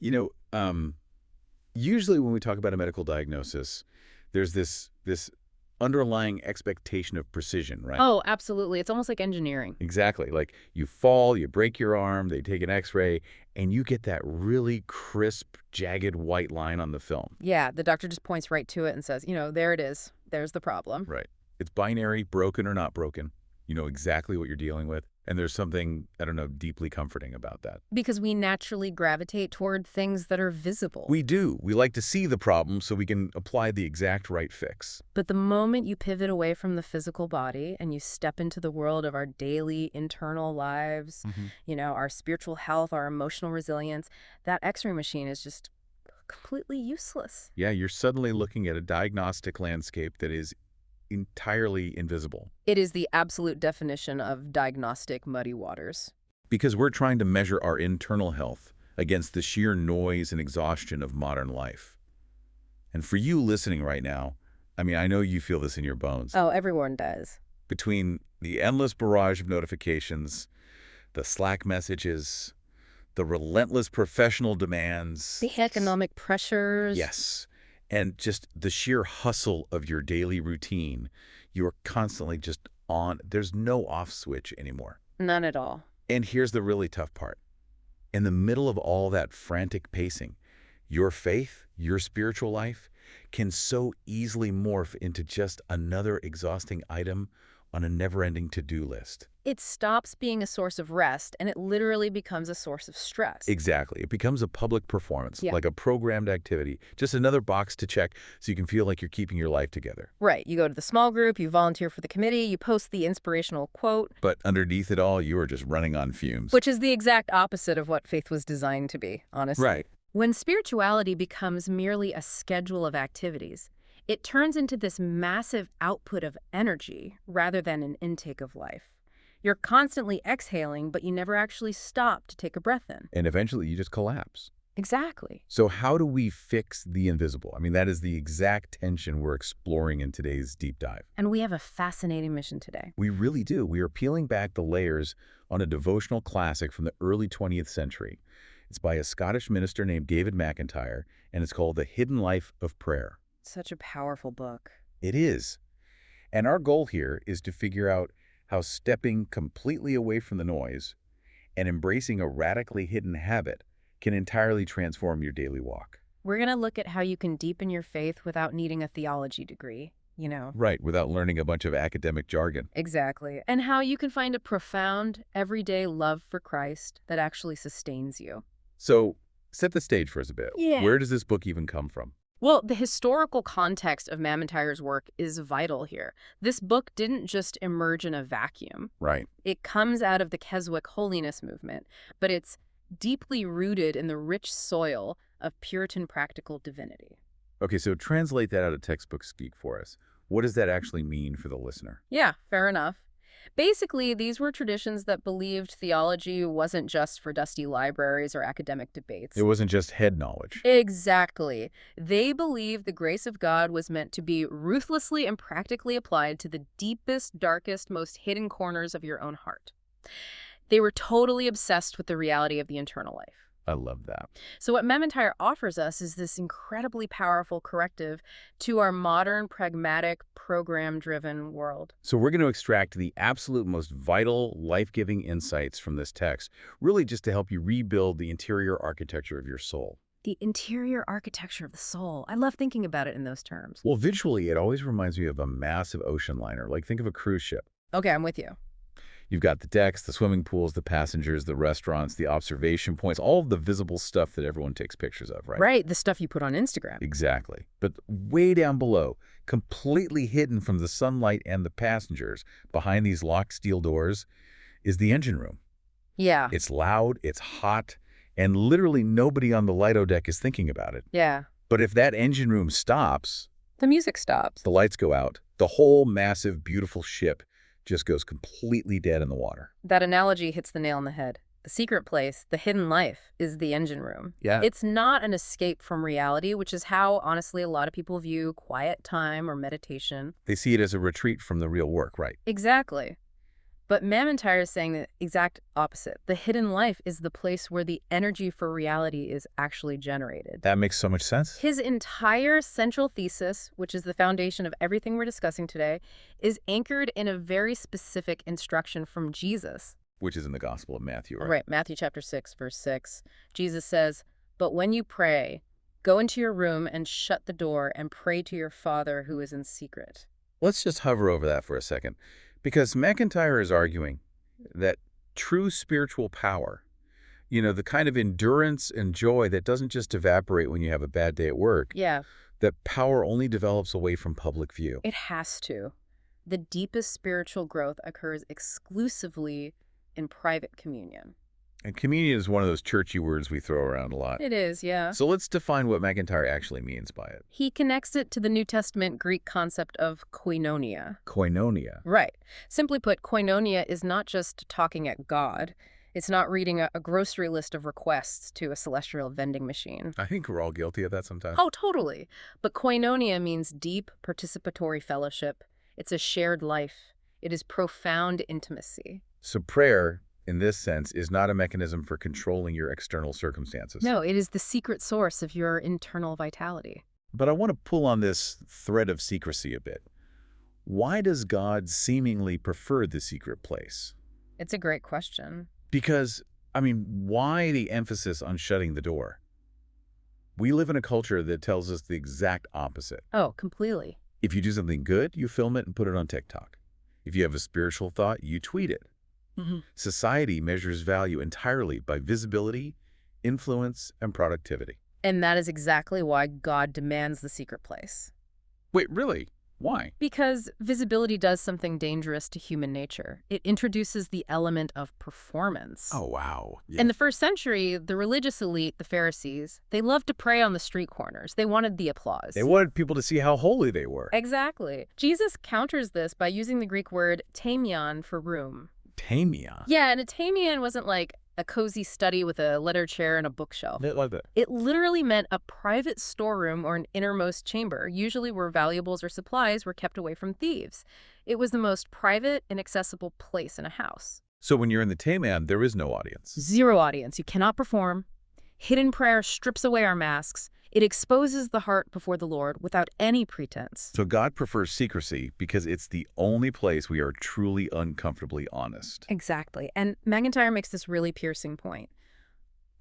You know, usually when we talk about a medical diagnosis, there's this underlying expectation of precision, right? Oh, absolutely. It's almost like engineering. Exactly. Like you fall, you break your arm, they take an X-ray, and you get that really crisp, jagged white line on the film. Yeah, the doctor just points right to it and says, there it is. There's the problem. Right. It's binary, broken or not broken. You know exactly what you're dealing with. And there's something, I don't know, deeply comforting about that. Because we naturally gravitate toward things that are visible. We do. We like to see the problem so we can apply the exact right fix. But the moment you pivot away from the physical body and you step into the world of our daily internal lives, our spiritual health, our emotional resilience, that X-ray machine is just completely useless. Yeah, you're suddenly looking at a diagnostic landscape that is entirely invisible. It is the absolute definition of diagnostic muddy waters. Because we're trying to measure our internal health against the sheer noise and exhaustion of modern life. And for you listening right now, I mean, I know you feel this in your bones. Oh, everyone does. Between the endless barrage of notifications, the Slack messages, the relentless professional demands. The economic pressures. Yes. And just the sheer hustle of your daily routine, you're constantly just on. There's no off switch anymore. None at all. And here's the really tough part. In the middle of all that frantic pacing, your faith, your spiritual life, can so easily morph into just another exhausting item on a never-ending to-do list. It stops being a source of rest, and it literally becomes a source of stress. Exactly. It becomes a public performance, Yeah. like a programmed activity, just another box to check so you can feel like you're keeping your life together. Right. You go to the small group, you volunteer for the committee, you post the inspirational quote. But underneath it all, you are just running on fumes. Which is the exact opposite of what faith was designed to be, honestly. Right. When spirituality becomes merely a schedule of activities, it turns into this massive output of energy rather than an intake of life. You're constantly exhaling, but you never actually stop to take a breath in. And eventually you just collapse. Exactly. So how do we fix the invisible? I mean, that is the exact tension we're exploring in today's deep dive. And we have a fascinating mission today. We really do. We are peeling back the layers on a devotional classic from the early 20th century. It's by a Scottish minister named David McIntyre, and it's called The Hidden Life of Prayer. Such a powerful book. It is. And our goal here is to figure out how stepping completely away from the noise and embracing a radically hidden habit can entirely transform your daily walk. We're going to look at how you can deepen your faith without needing a theology degree, Right, without learning a bunch of academic jargon. Exactly. And how you can find a profound, everyday love for Christ that actually sustains you. So, set the stage for us a bit. Yeah. Where does this book even come from? Well, the historical context of McIntyre's work is vital here. This book didn't just emerge in a vacuum. Right. It comes out of the Keswick holiness movement, but it's deeply rooted in the rich soil of Puritan practical divinity. Okay, so translate that out of textbook speak for us. What does that actually mean for the listener? Yeah, fair enough. Basically, these were traditions that believed theology wasn't just for dusty libraries or academic debates. It wasn't just head knowledge. Exactly. They believed the grace of God was meant to be ruthlessly and practically applied to the deepest, darkest, most hidden corners of your own heart. They were totally obsessed with the reality of the internal life. I love that. So what McIntyre offers us is this incredibly powerful corrective to our modern, pragmatic, program-driven world. So we're going to extract the absolute most vital, life-giving insights from this text, really just to help you rebuild the interior architecture of your soul. The interior architecture of the soul. I love thinking about it in those terms. Well, visually, it always reminds me of a massive ocean liner. Like, think of a cruise ship. Okay, I'm with you. You've got the decks, the swimming pools, the passengers, the restaurants, the observation points, all of the visible stuff that everyone takes pictures of, right? Right, the stuff you put on Instagram. Exactly. But way down below, completely hidden from the sunlight and the passengers, behind these locked steel doors, is the engine room. Yeah. It's loud, it's hot, and literally nobody on the Lido deck is thinking about it. Yeah. But if that engine room stops, The music stops. the lights go out, the whole massive, beautiful ship just goes completely dead in the water. That analogy hits the nail on the head. The secret place, the hidden life, is the engine room. Yeah. It's not an escape from reality, which is how, honestly, a lot of people view quiet time or meditation. They see it as a retreat from the real work, right? Exactly. But Macintyre is saying the exact opposite. The hidden life is the place where the energy for reality is actually generated. That makes so much sense. His entire central thesis, which is the foundation of everything we're discussing today, is anchored in a very specific instruction from Jesus. Which is in the Gospel of Matthew, right? Right, Matthew chapter 6, verse 6. Jesus says, "But when you pray, go into your room and shut the door and pray to your Father who is in secret." Let's just hover over that for a second, because Macintyre is arguing that true spiritual power, the kind of endurance and joy that doesn't just evaporate when you have a bad day at work, Yeah, that power only develops away from public view. it has to. The deepest spiritual growth occurs exclusively in private communion. And communion is one of those churchy words we throw around a lot. It is, yeah. So let's define what Macintyre actually means by it. He connects it to the New Testament Greek concept of koinonia. Koinonia. Right. Simply put, koinonia is not just talking at God. It's not reading a grocery list of requests to a celestial vending machine. I think we're all guilty of that sometimes. Oh, totally. But koinonia means deep participatory fellowship. It's a shared life. It is profound intimacy. So prayer, in this sense, is not a mechanism for controlling your external circumstances. No, it is the secret source of your internal vitality. But I want to pull on this thread of secrecy a bit. Why does God seemingly prefer the secret place? It's a great question. Because, why the emphasis on shutting the door? We live in a culture that tells us the exact opposite. Oh, completely. If you do something good, you film it and put it on TikTok. If you have a spiritual thought, you tweet it. Society measures value entirely by visibility, influence, and productivity. And that is exactly why God demands the secret place. Wait, really? Why? Because visibility does something dangerous to human nature. It introduces the element of performance. Oh, wow. Yeah. In the first century, the religious elite, the Pharisees, they loved to pray on the street corners. They wanted the applause. They wanted people to see how holy they were. Exactly. Jesus counters this by using the Greek word tamion for room. Tamion? Yeah, and a tamion wasn't like a cozy study with a leather chair and a bookshelf. Like that. It literally meant a private storeroom or an innermost chamber, usually where valuables or supplies were kept away from thieves. It was the most private and accessible place in a house. So when you're in the tamion, there is no audience. Zero audience. You cannot perform. Hidden prayer strips away our masks. It exposes the heart before the Lord without any pretense. So God prefers secrecy because it's the only place we are truly uncomfortably honest. Exactly. And Macintyre makes this really piercing point.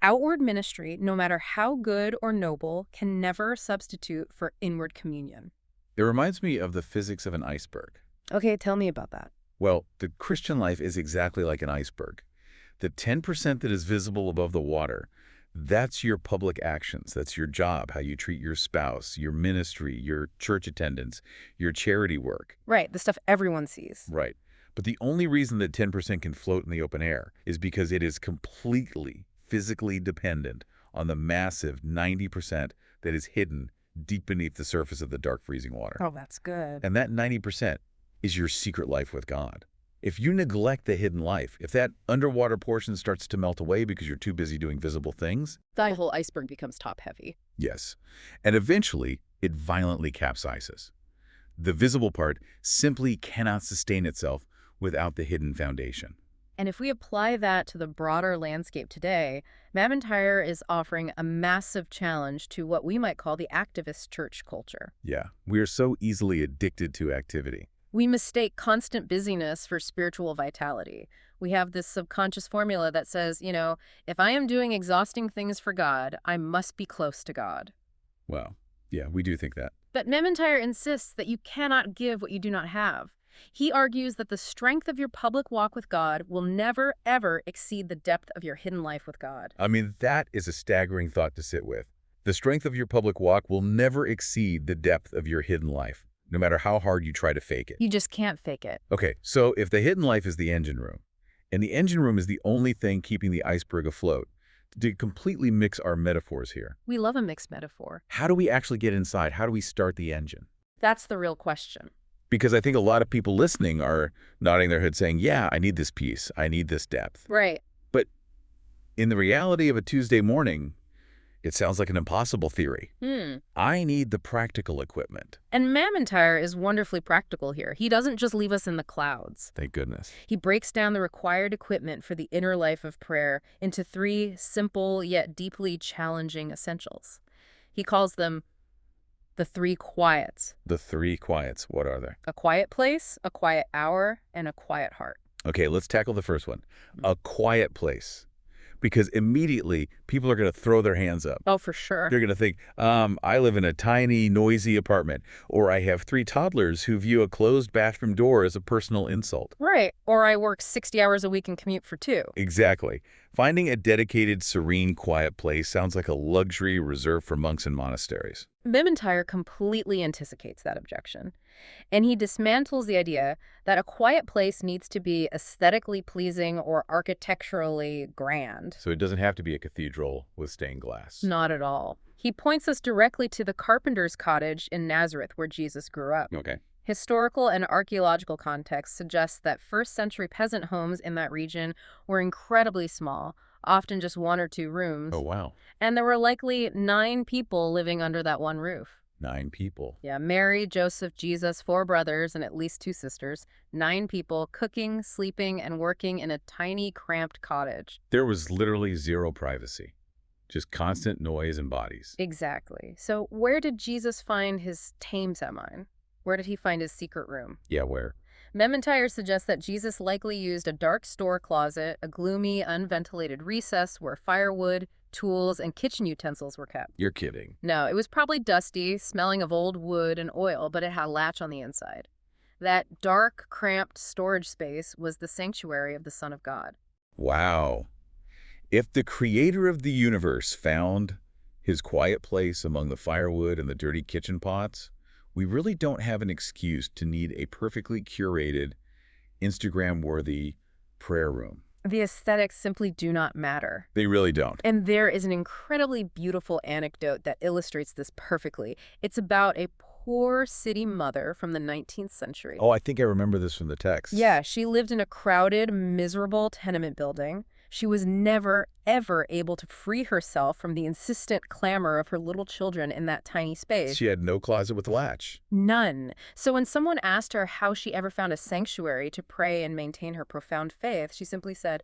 Outward ministry, no matter how good or noble, can never substitute for inward communion. It reminds me of the physics of an iceberg. Okay, tell me about that. Well, the Christian life is exactly like an iceberg. The 10% that is visible above the water, that's your public actions. That's your job, how you treat your spouse, your ministry, your church attendance, your charity work. Right, the stuff everyone sees. Right. But the only reason that 10% can float in the open air is because it is completely physically dependent on the massive 90% that is hidden deep beneath the surface of the dark freezing water. Oh, that's good. And that 90% is your secret life with God. If you neglect the hidden life, if that underwater portion starts to melt away because you're too busy doing visible things, The whole iceberg becomes top-heavy. yes, and eventually it violently capsizes. The visible part simply cannot sustain itself without the hidden foundation. And if we apply that to the broader landscape today, Macintyre is offering a massive challenge to what we might call the activist church culture. Yeah, we are so easily addicted to activity. We mistake constant busyness for spiritual vitality. We have this subconscious formula that says, if I am doing exhausting things for God, I must be close to God. Well, yeah, we do think that. But Macintyre insists that you cannot give what you do not have. He argues that the strength of your public walk with God will never, ever exceed the depth of your hidden life with God. That is a staggering thought to sit with. The strength of your public walk will never exceed the depth of your hidden life, no matter how hard you try to fake it. You just can't fake it. Okay, so if the hidden life is the engine room, and the engine room is the only thing keeping the iceberg afloat, to completely mix our metaphors here, We love a mixed metaphor. how do we actually get inside? How do we start the engine? That's the real question. Because I think a lot of people listening are nodding their head saying, yeah, I need this peace. I need this depth. Right. But in the reality of a Tuesday morning, It sounds like an impossible theory. I need the practical equipment. And Macintyre is wonderfully practical here. He doesn't just leave us in the clouds. Thank goodness. He breaks down the required equipment for the inner life of prayer into 3 simple yet deeply challenging essentials. He calls them the 3 quiets: The 3 quiets, what are they? a quiet place, a quiet hour, and a quiet heart. Okay, let's tackle the first one. A quiet place. Because immediately, people are going to throw their hands up. Oh, for sure. They're going to think, I live in a tiny, noisy apartment, or I have 3 toddlers who view a closed bathroom door as a personal insult. Right. Or I work 60 hours a week and commute for 2. Exactly. Finding a dedicated, serene, quiet place sounds like a luxury reserved for monks and monasteries. Macintyre completely anticipates that objection, and he dismantles the idea that a quiet place needs to be aesthetically pleasing or architecturally grand. So it doesn't have to be a cathedral with stained glass. Not at all. He points us directly to the carpenter's cottage in Nazareth where Jesus grew up. Okay. Historical and archaeological context suggests that first-century peasant homes in that region were incredibly small, often just 1 or 2 rooms. Oh, wow. And there were likely 9 people living under that one roof. 9 people. Yeah, Mary, Joseph, Jesus, 4 brothers, and at least 2 sisters. 9 people cooking, sleeping, and working in a tiny, cramped cottage. There was literally 0 privacy. Just constant noise and bodies. Exactly. So where did Jesus find his tame semi? Where did he find his secret room? Yeah, where? Macintyre suggests that Jesus likely used a dark store closet, a gloomy, unventilated recess where firewood, tools, and kitchen utensils were kept. You're kidding. No, it was probably dusty, smelling of old wood and oil, but it had a latch on the inside. That dark, cramped storage space was the sanctuary of the Son of God. Wow. If the creator of the universe found his quiet place among the firewood and the dirty kitchen pots, we really don't have an excuse to need a perfectly curated, Instagram-worthy prayer room. The aesthetics simply do not matter. They really don't. And there is an incredibly beautiful anecdote that illustrates this perfectly. It's about a poor city mother from the 19th century. Oh, I think I remember this from the text. Yeah, she lived in a crowded, miserable tenement building. She was never, ever able to free herself from the insistent clamor of her little children in that tiny space. She had no closet with a latch. None. So when someone asked her how she ever found a sanctuary to pray and maintain her profound faith, she simply said,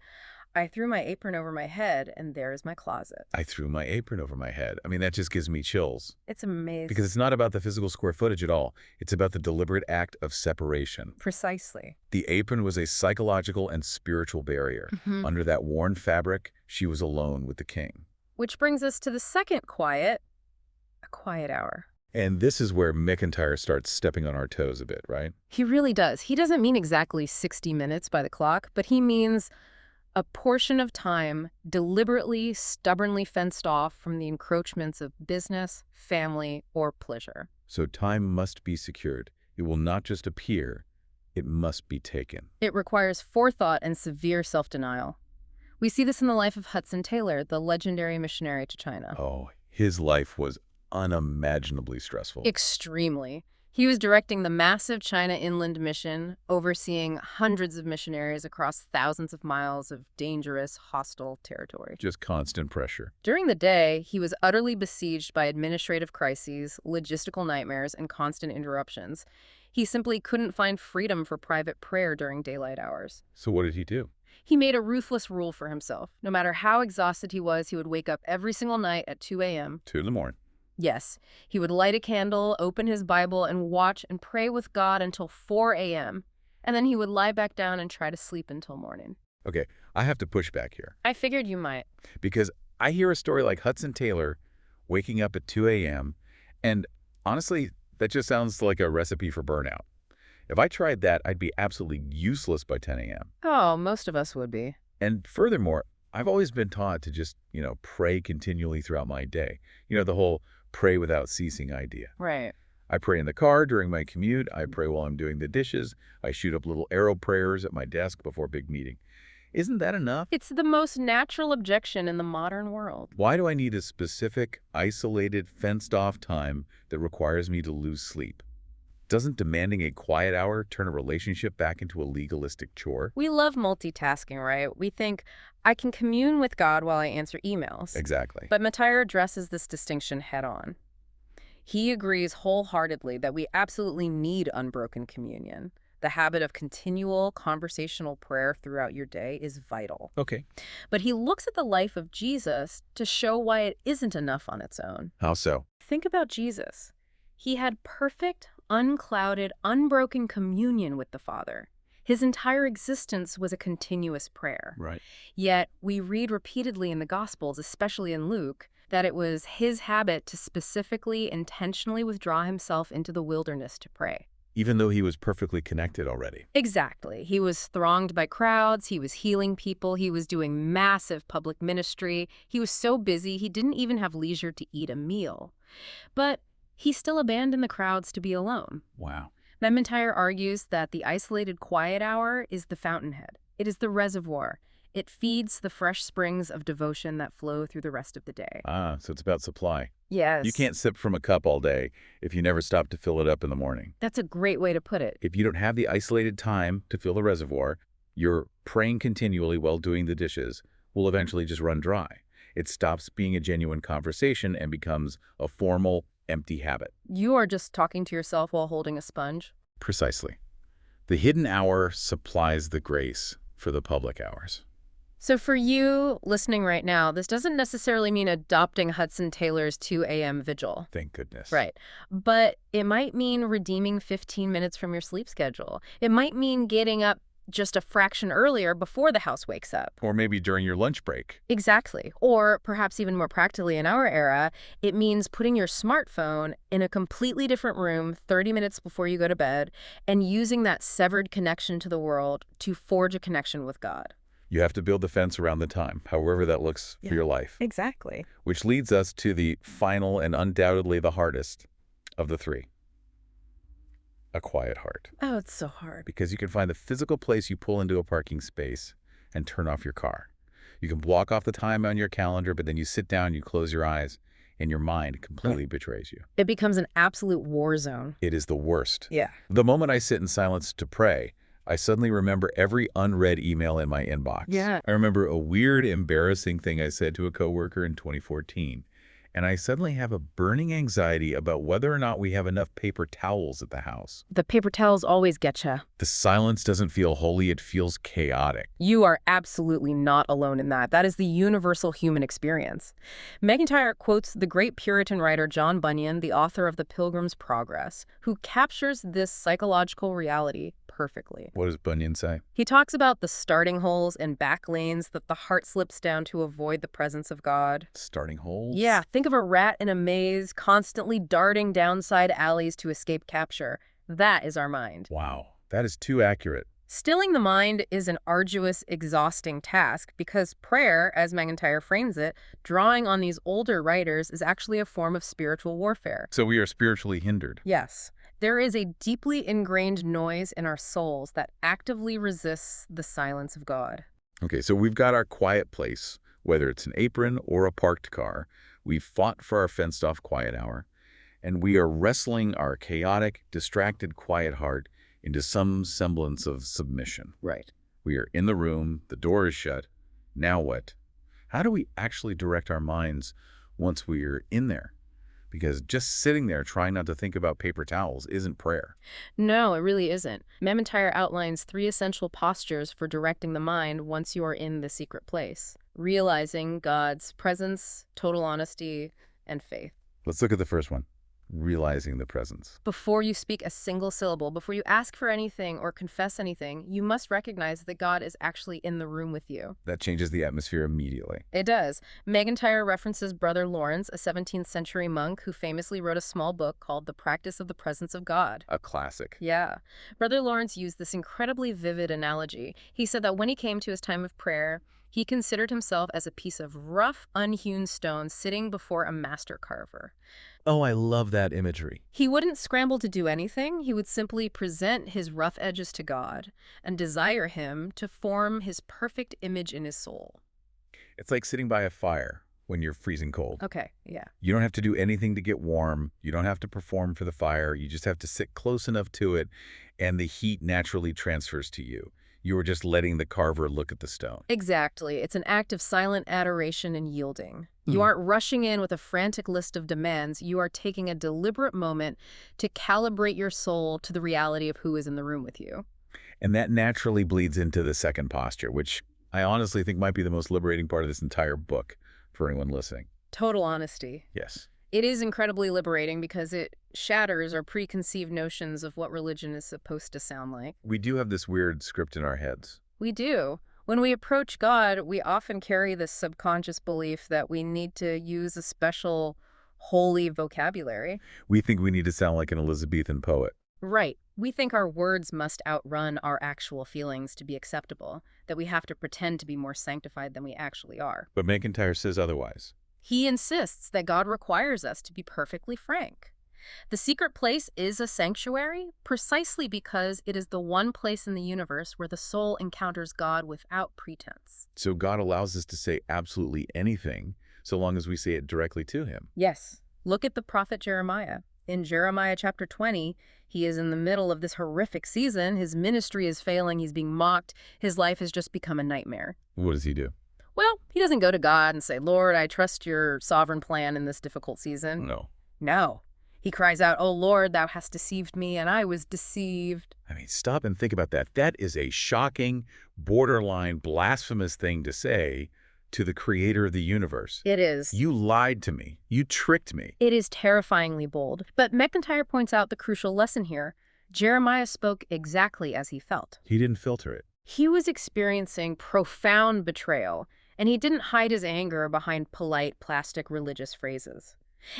I threw my apron over my head, and there is my closet. I threw my apron over my head. I mean, that just gives me chills. It's amazing. Because it's not about the physical square footage at all. It's about the deliberate act of separation. Precisely. The apron was a psychological and spiritual barrier. Under that worn fabric, she was alone with the king. Which brings us to the second quiet, a quiet hour. And this is where Macintyre starts stepping on our toes a bit, right? He really does. He doesn't mean exactly 60 minutes by the clock, but he means a portion of time deliberately, stubbornly fenced off from the encroachments of business, family, or pleasure. So time must be secured. It will not just appear, it must be taken. It requires forethought and severe self-denial. We see this in the life of Hudson Taylor, the legendary missionary to China. Oh, his life was unimaginably stressful. Extremely. He was directing the massive China Inland Mission, overseeing hundreds of missionaries across thousands of miles of dangerous, hostile territory. Just constant pressure. During the day, he was utterly besieged by administrative crises, logistical nightmares, and constant interruptions. He simply couldn't find freedom for private prayer during daylight hours. So what did he do? He made a ruthless rule for himself. No matter how exhausted he was, he would wake up every single night at 2 a.m. 2 in the morning. Yes, he would light a candle, open his Bible, and watch and pray with God until 4 a.m. And then he would lie back down and try to sleep until morning. Okay, I have to push back here. I figured you might. Because I hear a story like Hudson Taylor waking up at 2 a.m., and honestly, that just sounds like a recipe for burnout. If I tried that, I'd be absolutely useless by 10 a.m. Oh, most of us would be. And furthermore, I've always been taught to just, pray continually throughout my day. The whole pray without ceasing idea. Right. I pray in the car during my commute. I pray while I'm doing the dishes. I shoot up little arrow prayers at my desk before a big meeting. Isn't that enough? It's the most natural objection in the modern world. Why do I need a specific, isolated, fenced-off time that requires me to lose sleep? Doesn't demanding a quiet hour turn a relationship back into a legalistic chore? We love multitasking, right? We think, I can commune with God while I answer emails. Exactly. But Matthias addresses this distinction head on. He agrees wholeheartedly that we absolutely need unbroken communion. The habit of continual conversational prayer throughout your day is vital. Okay. But he looks at the life of Jesus to show why it isn't enough on its own. How so? Think about Jesus. He had perfect, unclouded, unbroken communion with the Father. His entire existence was a continuous prayer. Right. Yet we read repeatedly in the Gospels, especially in Luke, that it was his habit to specifically, intentionally withdraw himself into the wilderness to pray. Even though he was perfectly connected already. Exactly. He was thronged by crowds, he was healing people, he was doing massive public ministry. He was so busy, he didn't even have leisure to eat a meal. But he still abandoned the crowds to be alone. Wow. McIntyre argues that the isolated quiet hour is the fountainhead. It is the reservoir. It feeds the fresh springs of devotion that flow through the rest of the day. Ah, so it's about supply. Yes. You can't sip from a cup all day if you never stop to fill it up in the morning. That's a great way to put it. If you don't have the isolated time to fill the reservoir, your praying continually while doing the dishes will eventually just run dry. It stops being a genuine conversation and becomes a formal, empty habit. You are just talking to yourself while holding a sponge. Precisely. The hidden hour supplies the grace for the public hours. So for you listening right now, this doesn't necessarily mean adopting Hudson Taylor's 2 a.m. vigil. Thank goodness. Right. But it might mean redeeming 15 minutes from your sleep schedule. It might mean getting up just a fraction earlier before the house wakes up. Or maybe during your lunch break. Exactly. Or perhaps even more practically in our era, it means putting your smartphone in a completely different room 30 minutes before you go to bed and using that severed connection to the world to forge a connection with God. You have to build the fence around the time, however that looks for your life. Exactly. Which leads us to the final and undoubtedly the hardest of the three. A quiet heart. Oh, it's so hard. Because you can find the physical place you pull into a parking space and turn off your car. You can block off the time on your calendar, but then you sit down, you close your eyes, and your mind completely betrays you. It becomes an absolute war zone. It is the worst. Yeah. The moment I sit in silence to pray, I suddenly remember every unread email in my inbox. Yeah. I remember a weird, embarrassing thing I said to a coworker in 2014. And I suddenly have a burning anxiety about whether or not we have enough paper towels at the house. The paper towels always get you. The silence doesn't feel holy, it feels chaotic. You are absolutely not alone in that. That is the universal human experience. McIntyre quotes the great Puritan writer John Bunyan, the author of The Pilgrim's Progress, who captures this psychological reality perfectly. What does Bunyan say? He talks about the starting holes and back lanes that the heart slips down to avoid the presence of God. Starting holes? Yeah, think of a rat in a maze constantly darting downside alleys to escape capture. That is our mind. Wow, that is too accurate. Stilling the mind is an arduous, exhausting task because prayer, as McIntyre frames it, drawing on these older writers, is actually a form of spiritual warfare. So we are spiritually hindered. Yes. There is a deeply ingrained noise in our souls that actively resists the silence of God. Okay, so we've got our quiet place, whether it's an apron or a parked car. We've fought for our fenced-off quiet hour, and we are wrestling our chaotic, distracted, quiet heart into some semblance of submission. Right. We are in the room, the door is shut. Now what? How do we actually direct our minds once we are in there? Because just sitting there trying not to think about paper towels isn't prayer. No, it really isn't. McIntyre outlines 3 essential postures for directing the mind once you are in the secret place. Realizing God's presence, total honesty, and faith. Let's look at the first one. Realizing the presence. Before you speak a single syllable, before you ask for anything or confess anything, you must recognize that God is actually in the room with you. That changes the atmosphere immediately. It does. McIntyre references Brother Lawrence, a 17th century monk who famously wrote a small book called The Practice of the Presence of God. A classic. Yeah. Brother Lawrence used this incredibly vivid analogy. He said that when he came to his time of prayer, he considered himself as a piece of rough, unhewn stone sitting before a master carver. Oh, I love that imagery. He wouldn't scramble to do anything. He would simply present his rough edges to God and desire him to form his perfect image in his soul. It's like sitting by a fire, when you're freezing cold. Okay, yeah. You don't have to do anything to get warm. You don't have to perform for the fire. You just have to sit close enough to it, and the heat naturally transfers to you. You are just letting the carver look at the stone. Exactly. It's an act of silent adoration and yielding. You aren't rushing in with a frantic list of demands. You are taking a deliberate moment to calibrate your soul to the reality of who is in the room with you. And that naturally bleeds into the second posture, which I honestly think might be the most liberating part of this entire book for anyone listening. Total honesty. Yes. It is incredibly liberating because it shatters our preconceived notions of what religion is supposed to sound like. We do have this weird script in our heads. We do. When we approach God, we often carry this subconscious belief that we need to use a special holy vocabulary. We think we need to sound like an Elizabethan poet. Right. We think our words must outrun our actual feelings to be acceptable, that we have to pretend to be more sanctified than we actually are. But McIntyre says otherwise. He insists that God requires us to be perfectly frank. The secret place is a sanctuary precisely because it is the one place in the universe where the soul encounters God without pretense. So God allows us to say absolutely anything so long as we say it directly to him. Yes. Look at the prophet Jeremiah. In Jeremiah chapter 20, he is in the middle of this horrific season. His ministry is failing. He's being mocked. His life has just become a nightmare. What does he do? Well, he doesn't go to God and say, Lord, I trust your sovereign plan in this difficult season. No. He cries out, Oh Lord, thou hast deceived me, and I was deceived. I mean, stop and think about that. That is a shocking, borderline, blasphemous thing to say to the creator of the universe. It is. You lied to me. You tricked me. It is terrifyingly bold. But McIntyre points out the crucial lesson here. Jeremiah spoke exactly as he felt. He didn't filter it. He was experiencing profound betrayal, and he didn't hide his anger behind polite, plastic religious phrases.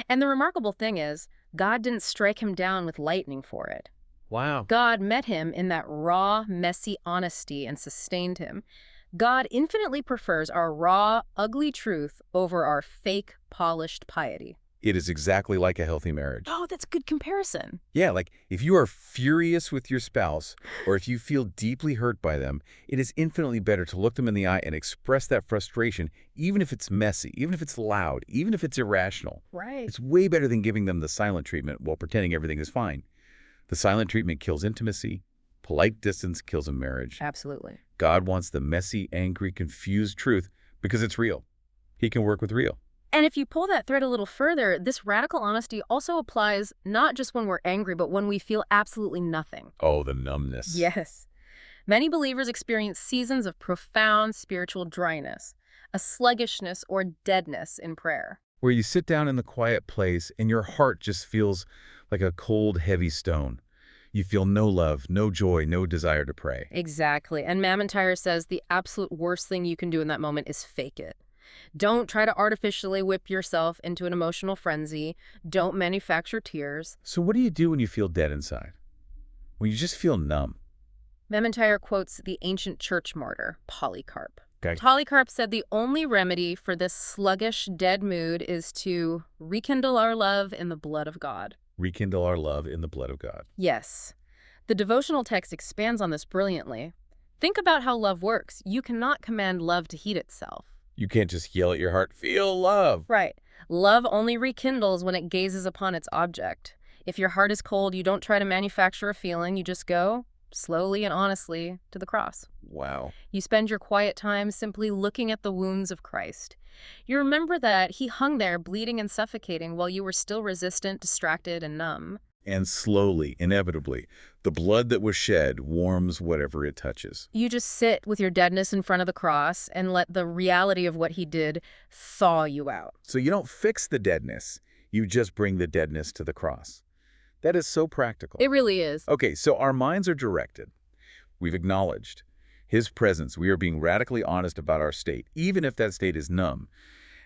And the remarkable thing is, God didn't strike him down with lightning for it. Wow. God met him in that raw, messy honesty and sustained him. God infinitely prefers our raw, ugly truth over our fake, polished piety. It is exactly like a healthy marriage. Oh, that's a good comparison. Yeah, like if you are furious with your spouse or if you feel deeply hurt by them, it is infinitely better to look them in the eye and express that frustration, even if it's messy, even if it's loud, even if it's irrational. Right. It's way better than giving them the silent treatment while pretending everything is fine. The silent treatment kills intimacy. Polite distance kills a marriage. Absolutely. God wants the messy, angry, confused truth because it's real. He can work with real. And if you pull that thread a little further, this radical honesty also applies not just when we're angry, but when we feel absolutely nothing. Oh, the numbness. Yes. Many believers experience seasons of profound spiritual dryness, a sluggishness or deadness in prayer. Where you sit down in the quiet place and your heart just feels like a cold, heavy stone. You feel no love, no joy, no desire to pray. Exactly. And McIntyre says the absolute worst thing you can do in that moment is fake it. Don't try to artificially whip yourself into an emotional frenzy. Don't manufacture tears. So what do you do when you feel dead inside? When you just feel numb? McIntyre quotes the ancient church martyr, Polycarp. Okay. Polycarp said the only remedy for this sluggish, dead mood is to rekindle our love in the blood of God. Rekindle our love in the blood of God. Yes. The devotional text expands on this brilliantly. Think about how love works. You cannot command love to heat itself. You can't just yell at your heart, feel love. Right. Love only rekindles when it gazes upon its object. If your heart is cold, you don't try to manufacture a feeling. You just go, slowly and honestly, to the cross. Wow. You spend your quiet time simply looking at the wounds of Christ. You remember that he hung there bleeding and suffocating while you were still resistant, distracted, and numb. And slowly, inevitably, the blood that was shed warms whatever it touches. You just sit with your deadness in front of the cross and let the reality of what he did thaw you out. So you don't fix the deadness. You just bring the deadness to the cross. That is so practical. It really is. Okay, so our minds are directed. We've acknowledged his presence. We are being radically honest about our state, even if that state is numb.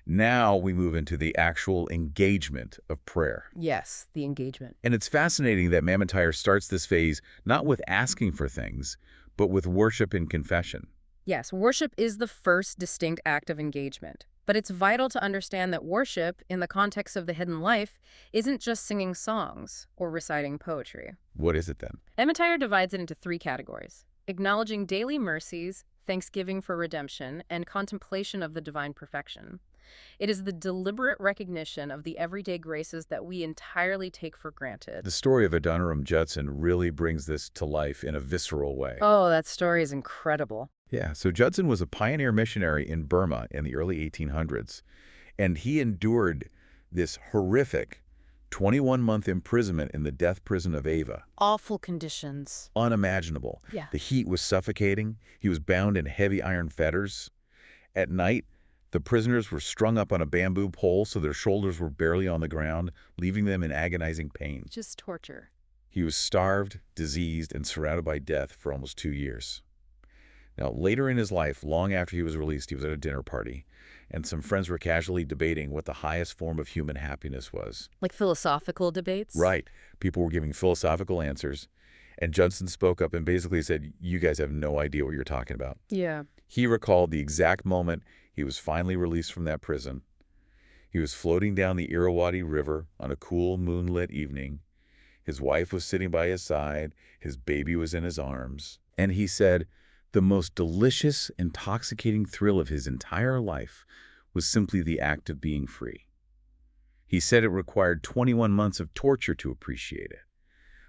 Now we move into the actual engagement of prayer. Yes, the engagement. And it's fascinating that McIntyre starts this phase not with asking for things, but with worship and confession. Yes, worship is the first distinct act of engagement. But it's vital to understand that worship, in the context of the hidden life, isn't just singing songs or reciting poetry. What is it then? McIntyre divides it into three categories: acknowledging daily mercies, thanksgiving for redemption, and contemplation of the divine perfection. It is the deliberate recognition of the everyday graces that we entirely take for granted. The story of Adoniram Judson really brings this to life in a visceral way. Oh, that story is incredible. Yeah, so Judson was a pioneer missionary in Burma in the early 1800s, and he endured this horrific 21-month imprisonment in the death prison of Ava. Awful conditions. Unimaginable. Yeah. The heat was suffocating. He was bound in heavy iron fetters. At night, the prisoners were strung up on a bamboo pole so their shoulders were barely on the ground, leaving them in agonizing pain. Just torture. He was starved, diseased, and surrounded by death for almost 2 years. Now, later in his life, long after he was released, he was at a dinner party, and some friends were casually debating what the highest form of human happiness was. Like philosophical debates? Right. People were giving philosophical answers, and Judson spoke up and basically said, "You guys have no idea what you're talking about." Yeah. He recalled the exact moment he was finally released from that prison. He was floating down the Irrawaddy River on a cool, moonlit evening. His wife was sitting by his side. His baby was in his arms. And he said, the most delicious, intoxicating thrill of his entire life was simply the act of being free. He said it required 21 months of torture to appreciate it.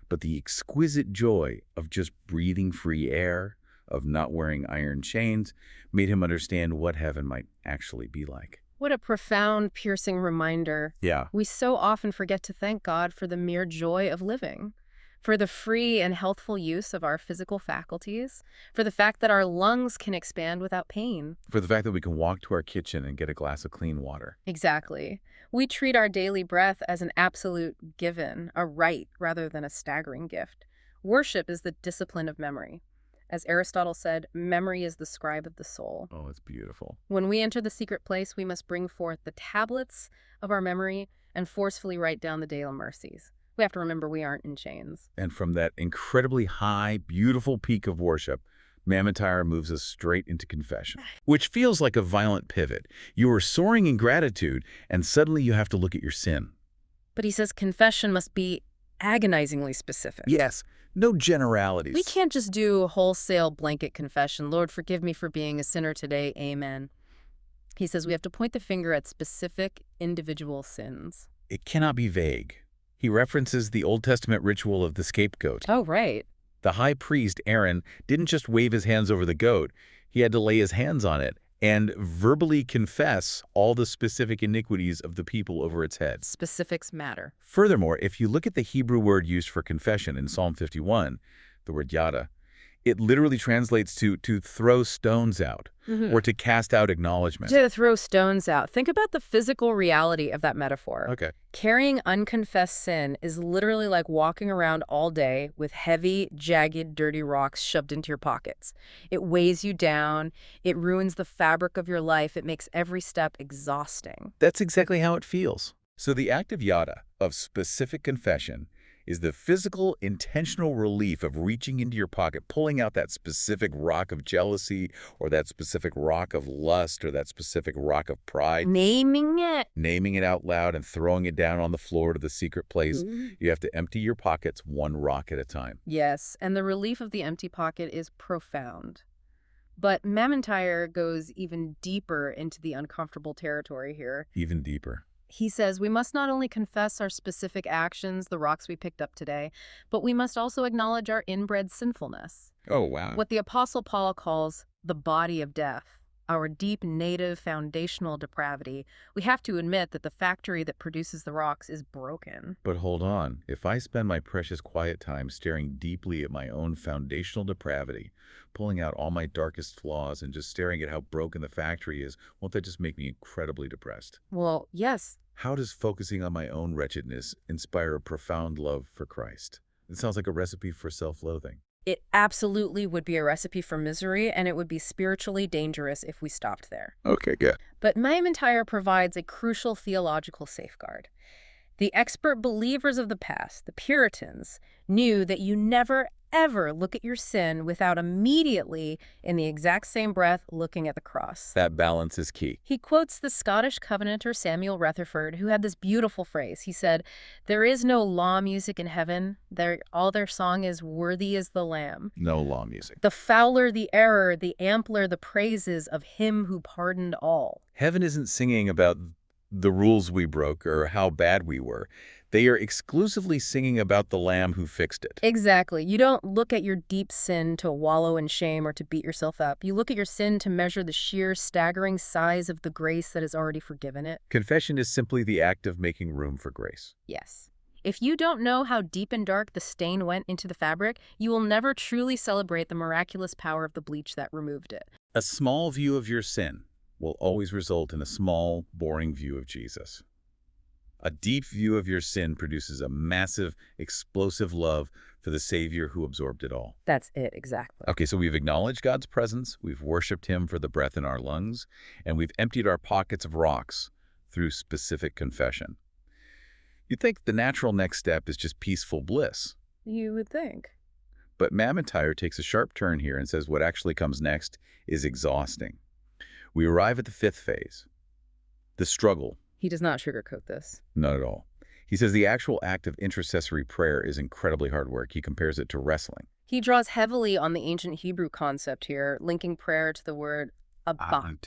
But the exquisite joy of just breathing free air, of not wearing iron chains, made him understand what heaven might actually be like. What a profound, piercing reminder. Yeah. We so often forget to thank God for the mere joy of living, for the free and healthful use of our physical faculties, for the fact that our lungs can expand without pain. For the fact that we can walk to our kitchen and get a glass of clean water. Exactly. We treat our daily breath as an absolute given, a right, rather than a staggering gift. Worship is the discipline of memory. As Aristotle said, memory is the scribe of the soul. Oh, it's beautiful. When we enter the secret place, we must bring forth the tablets of our memory and forcefully write down the daily mercies. We have to remember we aren't in chains. And from that incredibly high, beautiful peak of worship, Mamintyre moves us straight into confession, which feels like a violent pivot. You are soaring in gratitude, and suddenly you have to look at your sin. But he says confession must be agonizingly specific. Yes, no generalities. We can't just do wholesale blanket confession. Lord, forgive me for being a sinner today. Amen. He says we have to point the finger at specific individual sins. It cannot be vague. He references the Old Testament ritual of the scapegoat. Oh, right. The high priest, Aaron, didn't just wave his hands over the goat. He had to lay his hands on it and verbally confess all the specific iniquities of the people over its head. Specifics matter. Furthermore, if you look at the Hebrew word used for confession in Psalm 51, the word yada, it literally translates to throw stones out or to cast out acknowledgement. To throw stones out. Think about the physical reality of that metaphor. Okay. Carrying unconfessed sin is literally like walking around all day with heavy, jagged, dirty rocks shoved into your pockets. It weighs you down. It ruins the fabric of your life. It makes every step exhausting. That's exactly how it feels. So the act of yada, of specific confession, is the physical, intentional relief of reaching into your pocket, pulling out that specific rock of jealousy or that specific rock of lust or that specific rock of pride. Naming it. Naming it out loud and throwing it down on the floor to the secret place. You have to empty your pockets one rock at a time. Yes, and the relief of the empty pocket is profound. But Mamintyre goes even deeper into the uncomfortable territory here. Even deeper. He says we must not only confess our specific actions, the rocks we picked up today, but we must also acknowledge our inbred sinfulness. Oh, wow. What the Apostle Paul calls the body of death, our deep native foundational depravity. We have to admit that the factory that produces the rocks is broken. But hold on. If I spend my precious quiet time staring deeply at my own foundational depravity, pulling out all my darkest flaws and just staring at how broken the factory is, won't that just make me incredibly depressed? Well, yes. How does focusing on my own wretchedness inspire a profound love for Christ? It sounds like a recipe for self-loathing. It absolutely would be a recipe for misery, and it would be spiritually dangerous if we stopped there. Okay, good. But Mamintyre provides a crucial theological safeguard. The expert believers of the past, the Puritans, knew that you never, ever look at your sin without immediately, in the exact same breath, looking at the cross. That balance is key. He quotes the Scottish Covenanter Samuel Rutherford, who had this beautiful phrase. He said, "There is no law music in heaven. All their song is worthy is the Lamb. No law music. The fouler the error, the ampler the praises of him who pardoned all." Heaven isn't singing about the rules we broke or how bad we were. They are exclusively singing about the Lamb who fixed it. Exactly. You don't look at your deep sin to wallow in shame or to beat yourself up. You look at your sin to measure the sheer, staggering size of the grace that has already forgiven it. Confession is simply the act of making room for grace. Yes. If you don't know how deep and dark the stain went into the fabric, you will never truly celebrate the miraculous power of the bleach that removed it. A small view of your sin will always result in a small, boring view of Jesus. A deep view of your sin produces a massive, explosive love for the Savior who absorbed it all. That's it, exactly. Okay, so we've acknowledged God's presence, we've worshiped Him for the breath in our lungs, and we've emptied our pockets of rocks through specific confession. You'd think the natural next step is just peaceful bliss. You would think. But McIntyre takes a sharp turn here and says what actually comes next is exhausting. We arrive at the fifth phase, the struggle. He does not sugarcoat this. Not at all. He says the actual act of intercessory prayer is incredibly hard work. He compares it to wrestling. He draws heavily on the ancient Hebrew concept here, linking prayer to the word abba.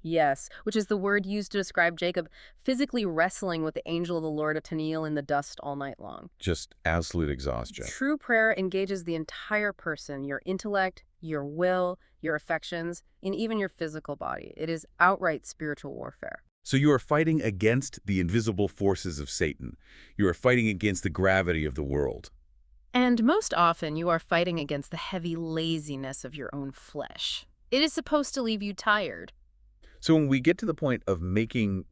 Yes, which is the word used to describe Jacob physically wrestling with the angel of the Lord to kneel in the dust all night long. Just absolute exhaustion. True prayer engages the entire person, your intellect, your will, your affections, and even your physical body. It is outright spiritual warfare. So you are fighting against the invisible forces of Satan. You are fighting against the gravity of the world. And most often, you are fighting against the heavy laziness of your own flesh. It is supposed to leave you tired. So when we get to the point of making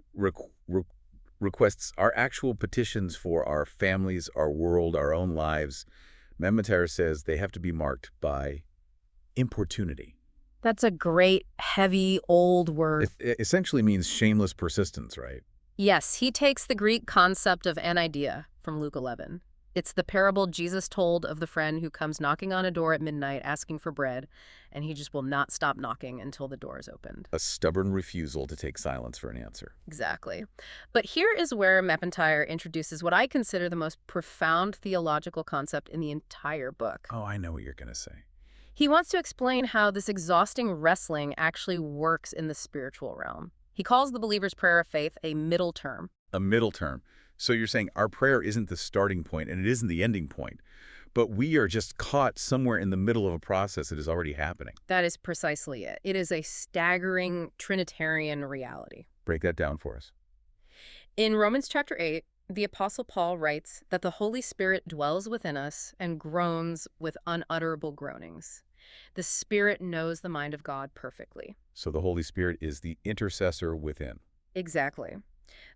requests, our actual petitions for our families, our world, our own lives, McIntyre says they have to be marked by importunity. That's a great, heavy, old word. It essentially means shameless persistence, right? Yes, he takes the Greek concept of anaideia from Luke 11. It's the parable Jesus told of the friend who comes knocking on a door at midnight asking for bread, and he just will not stop knocking until the door is opened. A stubborn refusal to take silence for an answer. Exactly. But here is where McIntyre introduces what I consider the most profound theological concept in the entire book. Oh, I know what you're going to say. He wants to explain how this exhausting wrestling actually works in the spiritual realm. He calls the believer's prayer of faith a middle term. A middle term. So you're saying our prayer isn't the starting point and it isn't the ending point, but we are just caught somewhere in the middle of a process that is already happening. That is precisely it. It is a staggering Trinitarian reality. Break that down for us. In Romans chapter 8, the Apostle Paul writes that the Holy Spirit dwells within us and groans with unutterable groanings. The Spirit knows the mind of God perfectly. So the Holy Spirit is the intercessor within. Exactly.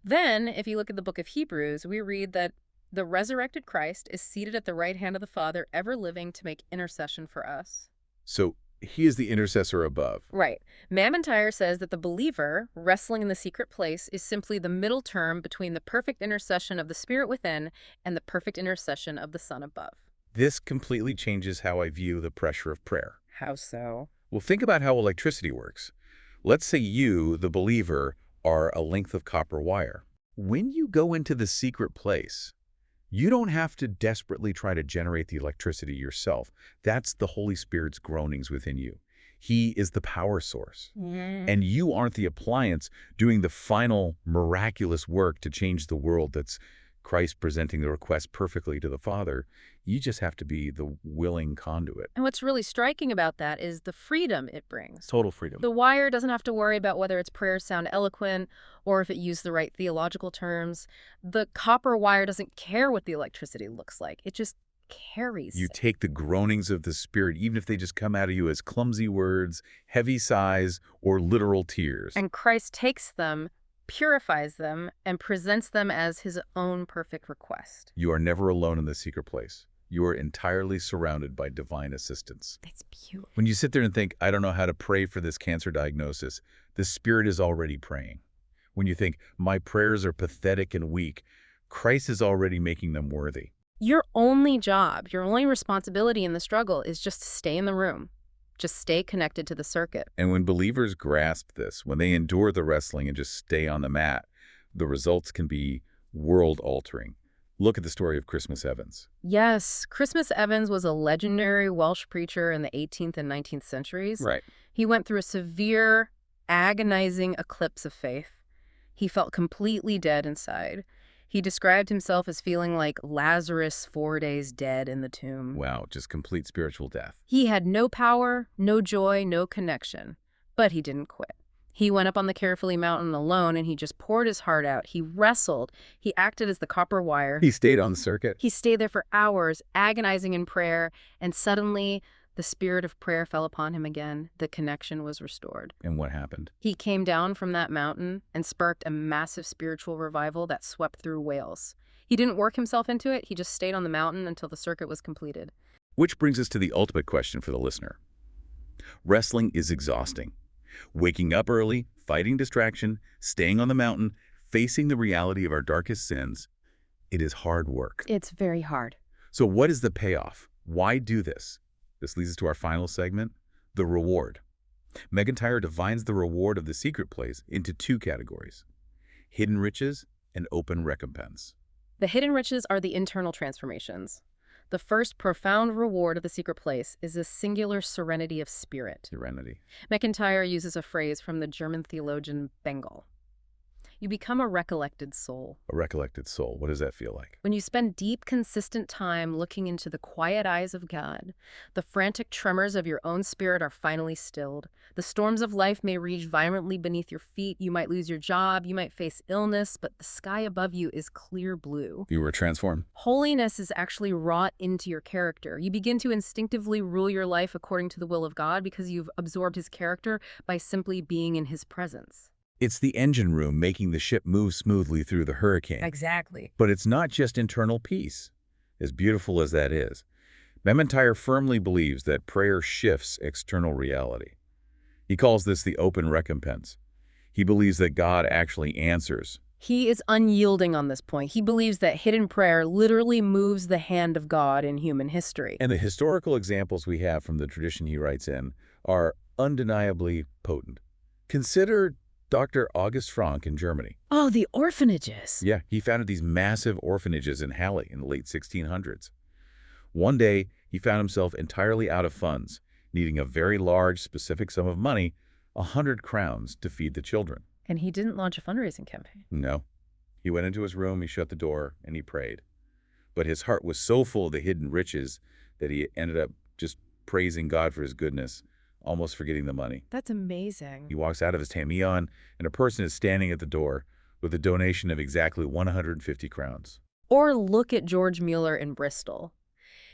Then, if you look at the book of Hebrews, we read that the resurrected Christ is seated at the right hand of the Father, ever living to make intercession for us. So he is the intercessor above. Right. McIntyre says that the believer, wrestling in the secret place, is simply the middle term between the perfect intercession of the Spirit within and the perfect intercession of the Son above. This completely changes how I view the pressure of prayer. How so? Well, think about how electricity works. Let's say you, the believer, are a length of copper wire. When you go into the secret place, you don't have to desperately try to generate the electricity yourself. That's the Holy Spirit's groanings within you. He is the power source. And you aren't the appliance doing the final miraculous work to change the world. That's Christ presenting the request perfectly to the Father. You just have to be the willing conduit. And what's really striking about that is the freedom it brings. Total freedom. The wire doesn't have to worry about whether its prayers sound eloquent or if it used the right theological terms. The copper wire doesn't care what the electricity looks like. It just carries You it. take the groanings of the Spirit, even if they just come out of you as clumsy words, heavy sighs, or literal tears. And Christ takes them, purifies them, and presents them as his own perfect request. You are never alone in the secret place. You are entirely surrounded by divine assistance. It's beautiful. When you sit there and think, I don't know how to pray for this cancer diagnosis, the Spirit is already praying. When you think, my prayers are pathetic and weak, Christ is already making them worthy. Your only job, your only responsibility in the struggle is just to stay in the room. Just stay connected to the circuit. And when believers grasp this, when they endure the wrestling and just stay on the mat, the results can be world-altering. Look at the story of Christmas Evans. Yes, Christmas Evans was a legendary Welsh preacher in the 18th and 19th centuries. Right. He went through a severe, agonizing eclipse of faith. He felt completely dead inside. He described himself as feeling like Lazarus 4 days dead in the tomb. Wow, just complete spiritual death. He had no power, no joy, no connection. But he didn't quit. He went up on the Caerphilly Mountain alone and he just poured his heart out. He wrestled. He acted as the copper wire. He stayed on the circuit. He stayed there for hours, agonizing in prayer, and suddenly the spirit of prayer fell upon him again. The connection was restored. And what happened? He came down from that mountain and sparked a massive spiritual revival that swept through Wales. He didn't work himself into it. He just stayed on the mountain until the circuit was completed. Which brings us to the ultimate question for the listener. Wrestling is exhausting. Waking up early, fighting distraction, staying on the mountain, facing the reality of our darkest sins, it is hard work. It's very hard. So what is the payoff? Why do this? This leads us to our final segment, the reward. McIntyre defines the reward of the secret place into two categories, hidden riches and open recompense. The hidden riches are the internal transformations. The first profound reward of the secret place is a singular serenity of spirit. Serenity. McIntyre uses a phrase from the German theologian Bengel. You become a recollected soul. A recollected soul. What does that feel like? When you spend deep, consistent time looking into the quiet eyes of God, the frantic tremors of your own spirit are finally stilled. The storms of life may rage violently beneath your feet. You might lose your job. You might face illness, but the sky above you is clear blue. You were transformed. Holiness is actually wrought into your character. You begin to instinctively rule your life according to the will of God because you've absorbed his character by simply being in his presence. It's the engine room making the ship move smoothly through the hurricane. Exactly. But it's not just internal peace. As beautiful as that is, McIntyre firmly believes that prayer shifts external reality. He calls this the open recompense. He believes that God actually answers. He is unyielding on this point. He believes that hidden prayer literally moves the hand of God in human history. And the historical examples we have from the tradition he writes in are undeniably potent. Consider Dr. August Frank in Germany. Oh, the orphanages. Yeah, he founded these massive orphanages in Halle in the late 1600s. One day, he found himself entirely out of funds, needing a very large, specific sum of money, 100 crowns, to feed the children. And he didn't launch a fundraising campaign. No. He went into his room, he shut the door, and he prayed. But his heart was so full of the hidden riches that he ended up just praising God for his goodness, almost forgetting the money. That's amazing. He walks out of his tamion, and a person is standing at the door with a donation of exactly 150 crowns. Or look at George Mueller in Bristol.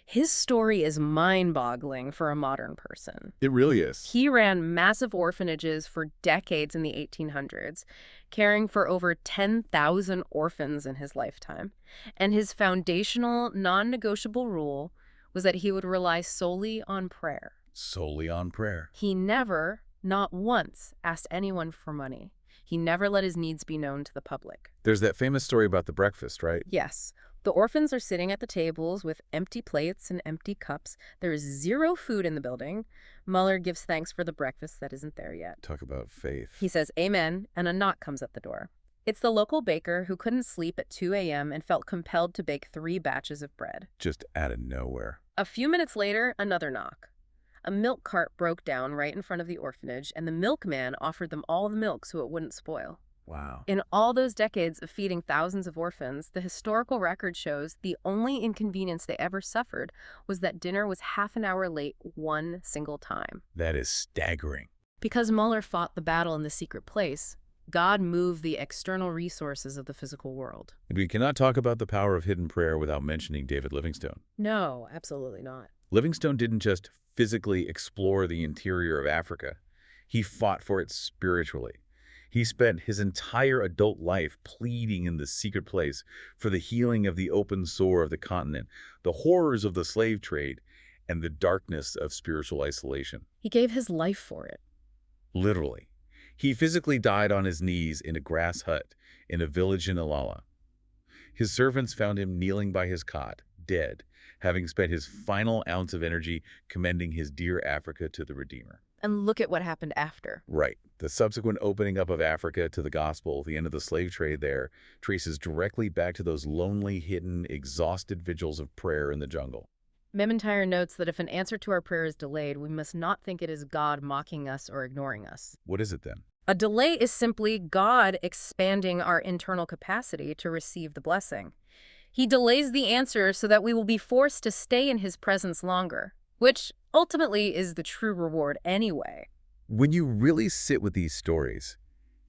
His story is mind-boggling for a modern person. It really is. He ran massive orphanages for decades in the 1800s, caring for over 10,000 orphans in his lifetime. And his foundational, non-negotiable rule was that he would rely solely on prayer. Solely on prayer. He never, not once, asked anyone for money. He never let his needs be known to the public. There's that famous story about the breakfast, right? Yes. The orphans are sitting at the tables with empty plates and empty cups. There is zero food in the building. Mueller gives thanks for the breakfast that isn't there yet. Talk about faith. He says amen, and a knock comes at the door. It's the local baker who couldn't sleep at 2 a.m. and felt compelled to bake 3 batches of bread. Just out of nowhere. A few minutes later, another knock. A milk cart broke down right in front of the orphanage, and the milkman offered them all the milk so it wouldn't spoil. Wow. In all those decades of feeding thousands of orphans, the historical record shows the only inconvenience they ever suffered was that dinner was half an hour late one single time. That is staggering. Because Mueller fought the battle in the secret place, God moved the external resources of the physical world. And we cannot talk about the power of hidden prayer without mentioning David Livingstone. No, absolutely not. Livingstone didn't just physically explore the interior of Africa. He fought for it spiritually. He spent his entire adult life pleading in the secret place for the healing of the open sore of the continent, the horrors of the slave trade, and the darkness of spiritual isolation. He gave his life for it. Literally. He physically died on his knees in a grass hut in a village in Ilala. His servants found him kneeling by his cot, dead, having spent his final ounce of energy commending his dear Africa to the Redeemer. And look at what happened after. Right. The subsequent opening up of Africa to the gospel, the end of the slave trade there, traces directly back to those lonely, hidden, exhausted vigils of prayer in the jungle. Memantire notes that if an answer to our prayer is delayed, we must not think it is God mocking us or ignoring us. What is it then? A delay is simply God expanding our internal capacity to receive the blessing. He delays the answer so that we will be forced to stay in his presence longer, which ultimately is the true reward anyway. When you really sit with these stories,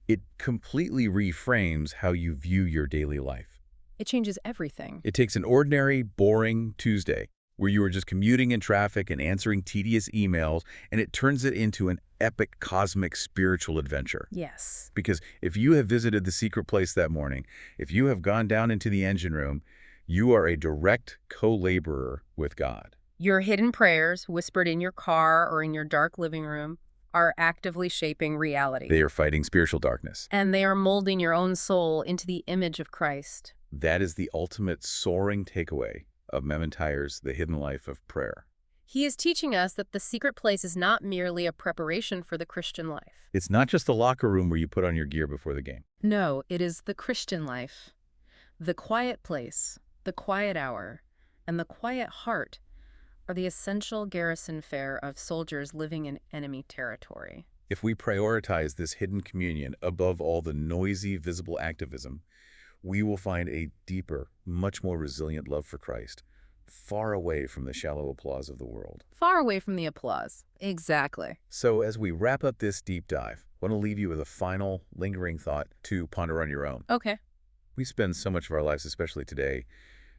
it completely reframes how you view your daily life. It changes everything. It takes an ordinary, boring Tuesday where you are just commuting in traffic and answering tedious emails, and it turns it into an epic cosmic spiritual adventure. Yes. Because if you have visited the secret place that morning, if you have gone down into the engine room, you are a direct co-laborer with God. Your hidden prayers, whispered in your car or in your dark living room, are actively shaping reality. They are fighting spiritual darkness. And they are molding your own soul into the image of Christ. That is the ultimate soaring takeaway of Memantire's The Hidden Life of Prayer. He is teaching us that the secret place is not merely a preparation for the Christian life. It's not just the locker room where you put on your gear before the game. No, it is the Christian life. The quiet place, the quiet hour, and the quiet heart are the essential garrison fare of soldiers living in enemy territory. If we prioritize this hidden communion above all the noisy, visible activism, we will find a deeper, much more resilient love for Christ, far away from the shallow applause of the world. Far away from the applause. Exactly. So as we wrap up this deep dive, I want to leave you with a final, lingering thought to ponder on your own. Okay. We spend so much of our lives, especially today,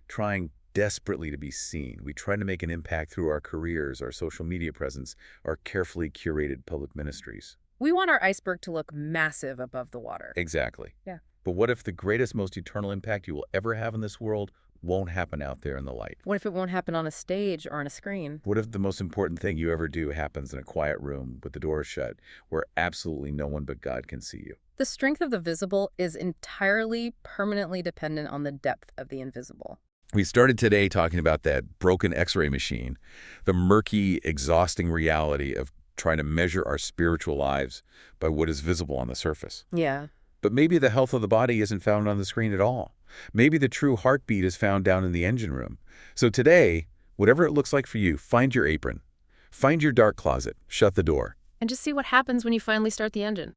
trying desperately to be seen. We try to make an impact through our careers, our social media presence, our carefully curated public ministries. We want our iceberg to look massive above the water. Exactly. Yeah. But what if the greatest, most eternal impact you will ever have in this world won't happen out there in the light? What if it won't happen on a stage or on a screen? What if the most important thing you ever do happens in a quiet room with the doors shut, where absolutely no one but God can see you? The strength of the visible is entirely, permanently dependent on the depth of the invisible. We started today talking about that broken X-ray machine, the murky, exhausting reality of trying to measure our spiritual lives by what is visible on the surface. Yeah. But maybe the health of the body isn't found on the screen at all. Maybe the true heartbeat is found down in the engine room. So today, whatever it looks like for you, find your apron. Find your dark closet. Shut the door. And just see what happens when you finally start the engine.